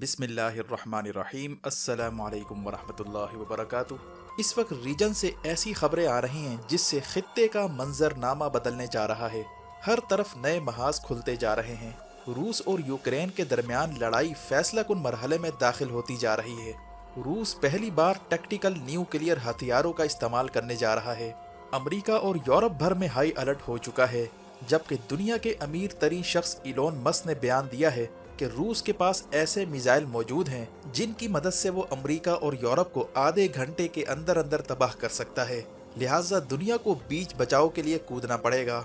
बिस्मिल्लाहिर्रहमानिर्रहीम। अस्सलामु अलैकुम वरहमतुल्लाहि वबरकातुह। इस वक्त रीजन से ऐसी खबरें आ रही हैं जिससे खित्ते का मंजरनामा बदलने जा रहा है। हर तरफ नए महाज खुलते जा रहे हैं। रूस और यूक्रेन के दरमियान लड़ाई फैसला कुन मरहले में दाखिल होती जा रही है। रूस पहली बार टैक्टिकल न्यूक्लियर हथियारों का इस्तेमाल करने जा रहा है। अमेरिका और यूरोप भर में हाई अलर्ट हो चुका है, जबकि दुनिया के अमीर तरीन शख्स इलोन मस्क ने बयान दिया है कि रूस के पास ऐसे मिसाइल मौजूद हैं जिनकी मदद से वो अमेरिका और यूरोप को आधे घंटे के अंदर अंदर तबाह कर सकता है। लिहाजा दुनिया को बीच बचाव के लिए कूदना पड़ेगा।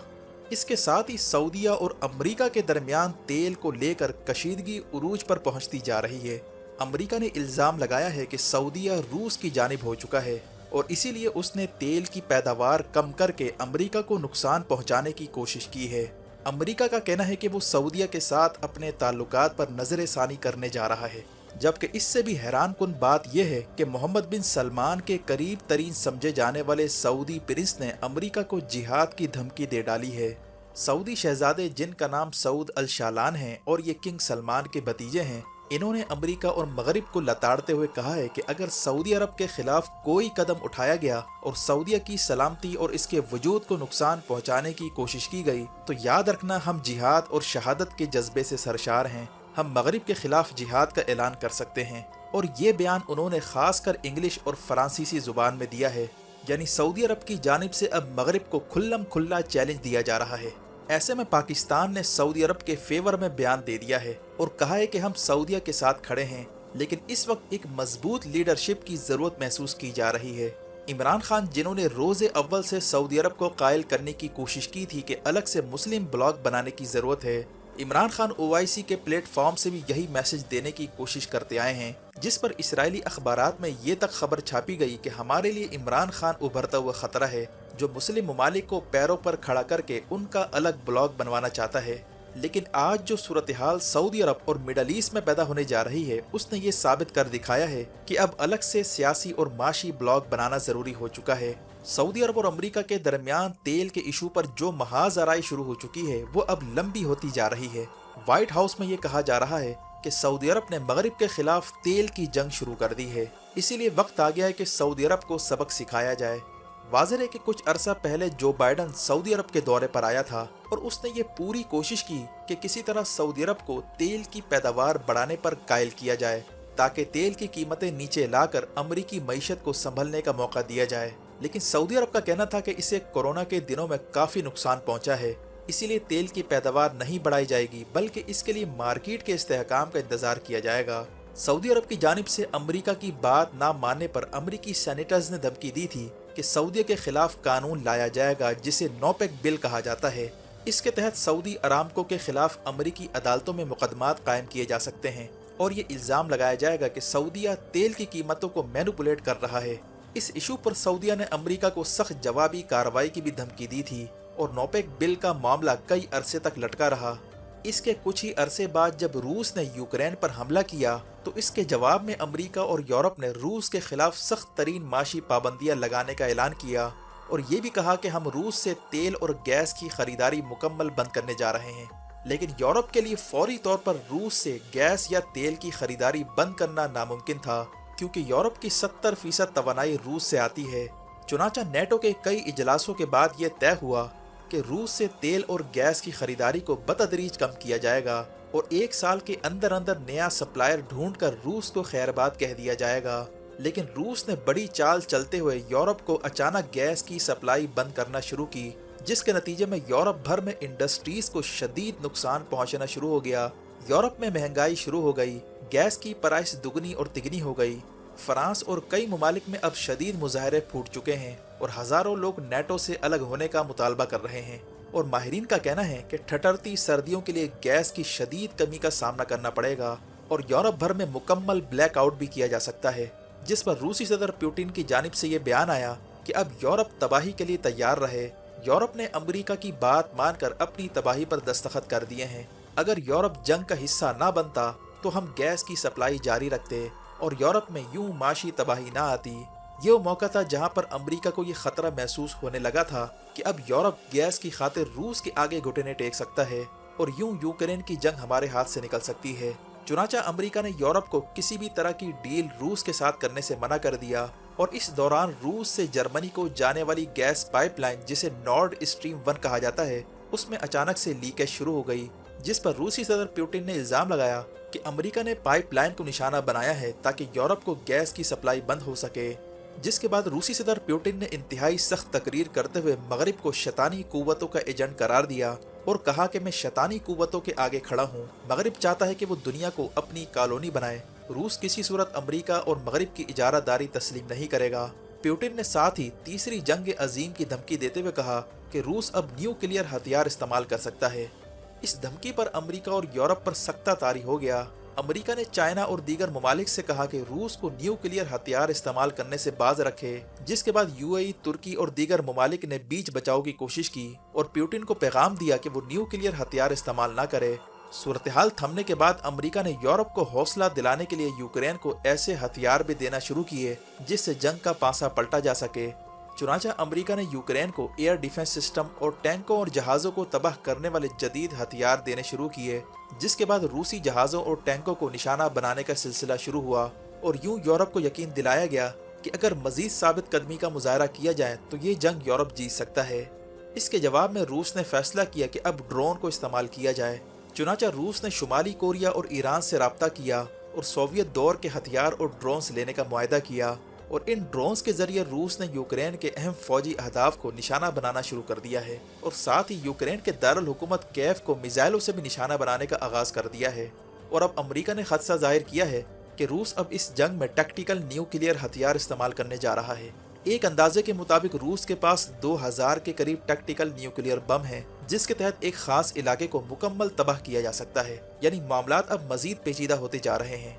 इसके साथ ही सऊदीया और अमेरिका के दरमियान तेल को लेकर कशीदगी उरूज पर पहुंचती जा रही है। अमेरिका ने इल्जाम लगाया है कि सऊदीया रूस की जानिब हो चुका है और इसीलिए उसने तेल की पैदावार कम करके अमेरिका को नुकसान पहुंचाने की कोशिश की है। अमेरिका का कहना है कि वो सऊदीया के साथ अपने ताल्लुकात पर नजरसानी करने जा रहा है, जबकि इससे भी हैरान कुन बात यह है कि मोहम्मद बिन सलमान के करीब तरीन समझे जाने वाले सऊदी प्रिंस ने अमेरिका को जिहाद की धमकी दे डाली है। सऊदी शहजादे जिनका नाम सऊद अल शालान है और ये किंग सलमान के भतीजे हैं, इन्होंने अमेरिका और मगरिब को लताड़ते हुए कहा है कि अगर सऊदी अरब के खिलाफ कोई कदम उठाया गया और सऊदीया की सलामती और इसके वजूद को नुकसान पहुंचाने की कोशिश की गई तो याद रखना हम जिहाद और शहादत के जज्बे से सरशार हैं। हम मगरिब के खिलाफ जिहाद का ऐलान कर सकते हैं। और ये बयान उन्होंने खासकर इंग्लिश और फ्रांसीसी जुबान में दिया है। यानी सऊदी अरब की जानिब से अब मगरिब को खुल्लम खुल्ला चैलेंज दिया जा रहा है। ऐसे में पाकिस्तान ने सऊदी अरब के फेवर में बयान दे दिया है और कहा है कि हम सऊदीया के साथ खड़े हैं, लेकिन इस वक्त एक मजबूत लीडरशिप की जरूरत महसूस की जा रही है। इमरान खान, जिन्होंने रोजे अव्वल से सऊदी अरब को कायल करने की कोशिश की थी कि अलग से मुस्लिम ब्लॉक बनाने की जरूरत है, इमरान खान ओआईसी के प्लेटफॉर्म से भी यही मैसेज देने की कोशिश करते आए हैं, जिस पर इसराइली अखबारात में ये तक खबर छापी गई कि हमारे लिए इमरान खान उभरता हुआ खतरा है, जो मुस्लिम ममालिक को पैरों पर खड़ा करके उनका अलग ब्लॉक बनवाना चाहता है। लेकिन आज जो सूरत हाल सऊदी अरब और मिडल ईस्ट में पैदा होने जा रही है, उसने ये साबित कर दिखाया है कि अब अलग से सियासी और माशी ब्लॉक बनाना जरूरी हो चुका है। सऊदी अरब और अमेरिका के दरमियान तेल के इशू पर जो महाजराई शुरू हो चुकी है वो अब लंबी होती जा रही है। व्हाइट हाउस में ये कहा जा रहा है कि सऊदी अरब ने मगरिब के खिलाफ तेल की जंग शुरू कर दी है, इसीलिए वक्त आ गया है कि सऊदी अरब को सबक सिखाया जाए। वाज़ेह है कि कुछ अरसा पहले जो बाइडन सऊदी अरब के दौरे पर आया था और उसने ये पूरी कोशिश की कि किसी तरह सऊदी अरब को तेल की पैदावार बढ़ाने पर कायल किया जाए, ताकि तेल की कीमतें नीचे लाकर अमरीकी मईशत को संभलने का मौका दिया जाए। लेकिन सऊदी अरब का कहना था कि इसे कोरोना के दिनों में काफ़ी नुकसान पहुंचा है, इसीलिए तेल की पैदावार नहीं बढ़ाई जाएगी, बल्कि इसके लिए मार्केट के इस्तेहकाम का इंतजार किया जाएगा। सऊदी अरब की जानिब से अमरीका की बात ना मानने पर अमरीकी सेनेटर्स ने धमकी दी थी कि सऊदी के खिलाफ कानून लाया जाएगा, जिसे नोपेक बिल कहा जाता है। इसके तहत सऊदी अरामको के खिलाफ अमरीकी अदालतों में मुकदमात कायम किए जा सकते हैं और ये इल्ज़ाम लगाया जाएगा कि सऊदीया तेल की कीमतों को मैनिपुलेट कर रहा है। इस इशू पर सऊदीया ने अमरीका को सख्त जवाबी कार्रवाई की भी धमकी दी थी और नोपेक बिल का मामला कई अरसे तक लटका रहा। इसके कुछ ही अरसे बाद जब रूस ने यूक्रेन पर हमला किया तो इसके जवाब में अमेरिका और यूरोप ने रूस के खिलाफ सख्त तरीन माशी पाबंदियां लगाने का ऐलान किया और ये भी कहा कि हम रूस से तेल और गैस की खरीदारी मुकम्मल बंद करने जा रहे हैं। लेकिन यूरोप के लिए फौरी तौर पर रूस से गैस या तेल की खरीदारी बंद करना नामुमकिन था, क्योंकि यूरोप की 70% तवानाई रूस से आती है। चुनाचा नेटो के कई इजलासों के बाद ये तय हुआ कि रूस से तेल और गैस की खरीदारी को बतदरीज कम किया जाएगा और 1 साल के अंदर अंदर नया सप्लायर ढूंढकर रूस को खैरबाद कह दिया जाएगा। लेकिन रूस ने बड़ी चाल चलते हुए यूरोप को अचानक गैस की सप्लाई बंद करना शुरू की, जिसके नतीजे में यूरोप भर में इंडस्ट्रीज को शदीद नुकसान पहुंचना शुरू हो गया। यूरोप में महंगाई शुरू हो गई, गैस की प्राइस दुगनी और तिगनी हो गई। फ्रांस और कई ममालिक में अब शदीद मुजाहरे फूट चुके हैं और हजारों लोग नेटो से अलग होने का मुतालबा कर रहे हैं। और माहिरीन का कहना है कि ठठरती सर्दियों के लिए गैस की शदीद कमी का सामना करना पड़ेगा और यूरोप भर में मुकम्मल ब्लैकआउट भी किया जा सकता है, जिस पर रूसी सदर पुतिन की जानिब से ये बयान आया कि अब यूरोप तबाही के लिए तैयार रहे। यूरोप ने अमेरिका की बात मानकर अपनी तबाही पर दस्तखत कर दिए हैं। अगर यूरोप जंग का हिस्सा ना बनता तो हम गैस की सप्लाई जारी रखते और यूरोप में यूं माशी तबाही ना आती। ये वो मौका था जहां पर अमेरिका को ये खतरा महसूस होने लगा था कि अब यूरोप गैस की खातिर रूस के आगे घुटने टेक सकता है और यूं यूक्रेन की जंग हमारे हाथ से निकल सकती है। चुनाचा अमेरिका ने यूरोप को किसी भी तरह की डील रूस के साथ करने से मना कर दिया और इस दौरान रूस से जर्मनी को जाने वाली गैस पाइपलाइन जिसे नॉर्ड स्ट्रीम 1 कहा जाता है उसमें अचानक से लीकेज शुरू हो गई, जिस पर रूसी सदर पुतिन ने इल्जाम लगाया कि अमेरिका ने पाइपलाइन को निशाना बनाया है ताकि यूरोप को गैस की सप्लाई बंद हो सके। जिसके बाद रूसी सदर पुतिन ने इंतहाई सख्त तकरीर करते हुए मगरिब को शैतानी कुव्वतों का एजेंट करार दिया और कहा कि मैं शैतानी कुव्वतों के आगे खड़ा हूँ। मगरिब चाहता है कि वो दुनिया को अपनी कॉलोनी बनाए। रूस किसी सूरत अमेरिका और मगरिब की इजारादारी तस्लीम नहीं करेगा। पुतिन ने साथ ही तीसरी जंग अजीम की धमकी देते हुए कहा कि रूस अब न्यूक्लियर हथियार इस्तेमाल कर सकता है। इस धमकी पर अमेरिका और यूरोप पर सख्ता तारी हो गया। अमेरिका ने चाइना और दीगर ममालिक से कहा कि रूस को न्यूक्लियर हथियार इस्तेमाल करने से बाज रखे, जिसके बाद यूएई, तुर्की और दीगर ममालिक ने बीच बचाव की कोशिश की और पुतिन को पैगाम दिया कि वो न्यूक्लियर हथियार इस्तेमाल न करे। सूरत हाल थमने के बाद अमेरिका ने यूरोप को हौसला दिलाने के लिए यूक्रेन को ऐसे हथियार भी देना शुरू किए जिससे जंग का पासा पलटा जा सके। चुनाचा अमेरिका ने यूक्रेन को एयर डिफेंस सिस्टम और टैंकों और जहाज़ों को तबाह करने वाले जदीद हथियार देने शुरू किए, जिसके बाद रूसी जहाज़ों और टैंकों को निशाना बनाने का सिलसिला शुरू हुआ और यूं यूरोप को यकीन दिलाया गया कि अगर मजीद साबित कदमी का मुजाहरा किया जाए तो ये जंग यूरोप जीत सकता है। इसके जवाब में रूस ने फैसला किया कि अब ड्रोन को इस्तेमाल किया जाए। चुनाचा रूस ने शुमाली कोरिया और ईरान से राब्ता किया और सोवियत दौर के हथियार और ड्रोन्स लेने का मुआहदा किया और इन ड्रोन्स के जरिए रूस ने यूक्रेन के अहम फौजी अहदाफ को निशाना बनाना शुरू कर दिया है और साथ ही यूक्रेन के दारुल हुकूमत कैफ को मिसाइलों से भी निशाना बनाने का आगाज कर दिया है। और अब अमेरिका ने खदशा जाहिर किया है कि रूस अब इस जंग में टैक्टिकल न्यूक्लियर हथियार इस्तेमाल करने जा रहा है। एक अंदाजे के मुताबिक रूस के पास 2000 के करीब टैक्टिकल न्यूक्लियर बम है, जिसके तहत एक खास इलाके को मुकम्मल तबाह किया जा सकता है। यानी मामलात अब मजीद पेचीदा होते जा रहे हैं।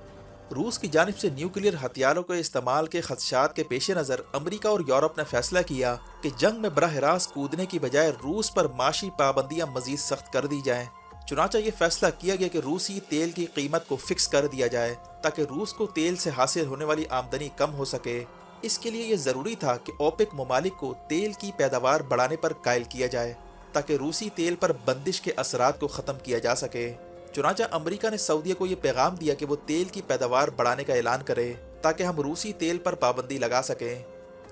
रूस की जानिब से न्यूक्लियर हथियारों के इस्तेमाल के खदशात के पेश नज़र अमेरिका और यूरोप ने फैसला किया कि जंग में बराह रास्त कूदने की बजाय रूस पर माशी पाबंदियां मजीद सख्त कर दी जाएं। चुनाचा ये फैसला किया गया कि रूसी तेल की कीमत को फिक्स कर दिया जाए ताकि रूस को तेल से हासिल होने वाली आमदनी कम हो सके। इसके लिए ये ज़रूरी था कि ओपेक ममालिक को तेल की पैदावार बढ़ाने पर कायल किया जाए ताकि रूसी तेल पर बंदिश के असरात को ख़त्म किया जा सके। चुनाचा अमेरिका ने सऊदीया को ये पैगाम दिया कि वो तेल की पैदावार बढ़ाने का ऐलान करे ताकि हम रूसी तेल पर पाबंदी लगा सकें।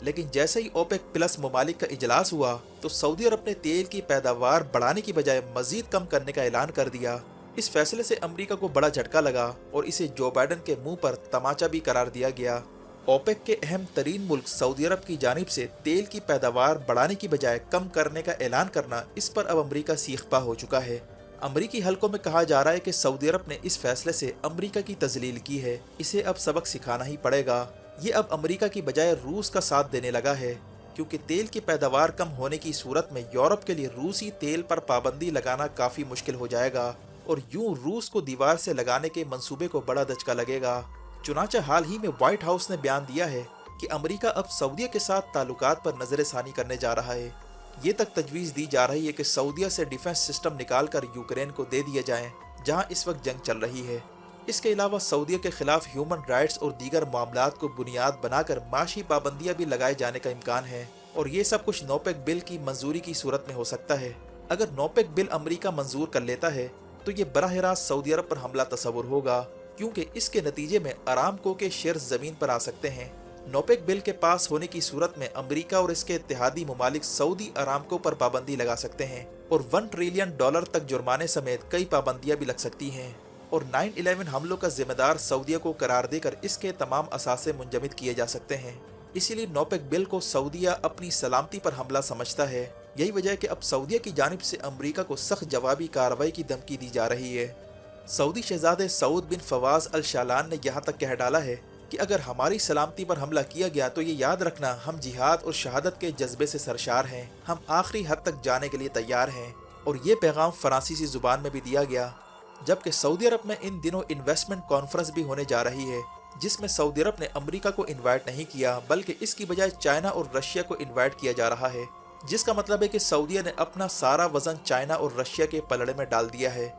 लेकिन जैसे ही ओपेक प्लस ममालिक का इजलास हुआ तो सऊदी अरब ने तेल की पैदावार बढ़ाने की बजाय मजीद कम करने का ऐलान कर दिया। इस फैसले से अमेरिका को बड़ा झटका लगा और इसे जो बाइडन के मुंह पर तमाचा भी करार दिया गया। ओपेक के अहम तरीन मुल्क सऊदी अरब की जानिब से तेल की पैदावार बढ़ाने की बजाय कम करने का ऐलान करना, इस पर अब अमेरिका सीखपा हो चुका है। अमरीकी हलकों में कहा जा रहा है कि सऊदी अरब ने इस फैसले से अमेरिका की तजलील की है, इसे अब सबक सिखाना ही पड़ेगा। ये अब अमेरिका की बजाय रूस का साथ देने लगा है, क्योंकि तेल की पैदावार कम होने की सूरत में यूरोप के लिए रूसी तेल पर पाबंदी लगाना काफ़ी मुश्किल हो जाएगा और यूं रूस को दीवार से लगाने के मंसूबे को बड़ा दचका लगेगा। चुनाचा हाल ही में व्हाइट हाउस ने बयान दिया है कि अमेरिका अब सऊदीया के साथ ताल्लुकात पर नजरसानी करने जा रहा है। ये तक तजवीज़ दी जा रही है कि सऊदीया से डिफेंस सिस्टम निकाल कर यूक्रेन को दे दिए जाएं, जहां इस वक्त जंग चल रही है। इसके अलावा सऊदीया के खिलाफ ह्यूमन राइट्स और दीगर मामलात को बुनियाद बनाकर माशी पाबंदियां भी लगाए जाने का इम्कान है और ये सब कुछ नोपेक बिल की मंजूरी की सूरत में हो सकता है। अगर नोपेक बिल अमेरिका मंजूर कर लेता है तो ये बराह रास्त सऊदी अरब पर हमला तस्वुर होगा, क्योंकि इसके नतीजे में अरामको के शेयर्स ज़मीन पर आ सकते हैं। नोपेक बिल के पास होने की सूरत में अमेरिका और इसके इत्तेहादी ममालिक सऊदी अरामको पर पाबंदी लगा सकते हैं और $1 ट्रिलियन तक जुर्माने समेत कई पाबंदियां भी लग सकती हैं और 9/11 हमलों का जिम्मेदार सऊदीया को करार देकर इसके तमाम असासे मुंजमद किए जा सकते हैं। इसीलिए नोपेक बिल को सऊदीया अपनी सलामती पर हमला समझता है। यही वजह है कि अब सऊदीया की जानिब से अमेरिका को सख्त जवाबी कार्रवाई की धमकी दी जा रही है। सऊदी शहजादे सऊद बिन फवाज अल शालान ने यहाँ तक कह डाला है कि अगर हमारी सलामती पर हमला किया गया तो ये याद रखना, हम जिहाद और शहादत के जज्बे से सरशार हैं, हम आखिरी हद तक जाने के लिए तैयार हैं। और ये पैगाम फ्रांसीसी जुबान में भी दिया गया। जबकि सऊदी अरब में इन दिनों इन्वेस्टमेंट कॉन्फ्रेंस भी होने जा रही है, जिसमें सऊदी अरब ने अमेरिका को इन्वाइट नहीं किया बल्कि इसकी बजाय चाइना और रशिया को इन्वाइट किया जा रहा है, जिसका मतलब है कि सऊदीया ने अपना सारा वजन चाइना और रशिया के पलड़े में डाल दिया है।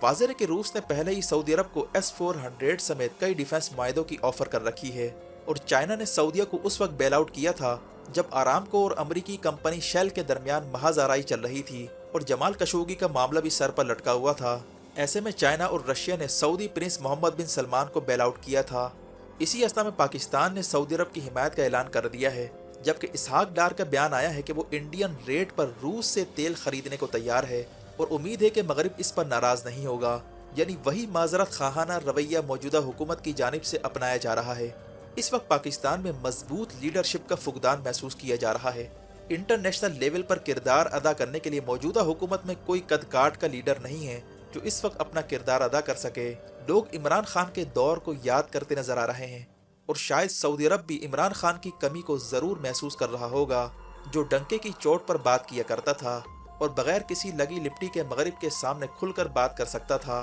वाज़ेह है कि रूस ने पहले ही सऊदी अरब को S-400 समेत कई डिफेंस मायदों की ऑफर कर रखी है और चाइना ने सऊदीया को उस वक्त बेल आउट किया था जब आरामको और अमेरिकी कंपनी शेल के दरमियान महाजाराई चल रही थी और जमाल खशोगी का मामला भी सर पर लटका हुआ था। ऐसे में चाइना और रशिया ने सऊदी प्रिंस मोहम्मद बिन सलमान को बेल आउट किया था। इसी अवस्था में पाकिस्तान ने सऊदी अरब की हिमायत का ऐलान कर दिया है, जबकि इसहाक डार का बयान आया है कि वो इंडियन रेट पर रूस से तेल खरीदने को तैयार है और उम्मीद है कि मगरिब इस पर नाराज नहीं होगा। यानी वही माजरत खाहाना रवैया मौजूदा हुकूमत की जानिब से अपनाया जा रहा है। इस वक्त पाकिस्तान में मजबूत लीडरशिप का फुकदान महसूस किया जा रहा है। इंटरनेशनल लेवल पर किरदार अदा करने के लिए मौजूदा हुकूमत में कोई कद काट का लीडर नहीं है जो इस वक्त अपना किरदार अदा कर सके। लोग इमरान खान के दौर को याद करते नजर आ रहे हैं और शायद सऊदी अरब भी इमरान खान की कमी को जरूर महसूस कर रहा होगा, जो डंके की चोट पर बात किया करता था और बगैर किसी लगी लिपटी के मगरिब के सामने खुलकर बात कर सकता था।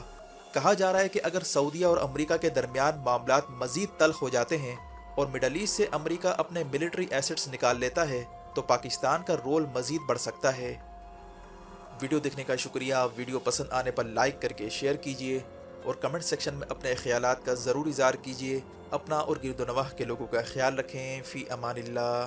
कहा जा रहा है कि अगर सऊदीया और अमेरिका के दरमियान मामलात मजीद तल्ख हो जाते हैं और मिडल ईस्ट से अमेरिका अपने मिलिट्री एसेट्स निकाल लेता है तो पाकिस्तान का रोल मजीद बढ़ सकता है। वीडियो देखने का शुक्रिया। वीडियो पसंद आने पर लाइक करके शेयर कीजिए और कमेंट सेक्शन में अपने ख्यालात का ज़रूर इज़हार कीजिए। अपना और गिरदोनवाह के लोगों का ख्याल रखें। फ़ी अमानिल्लाह।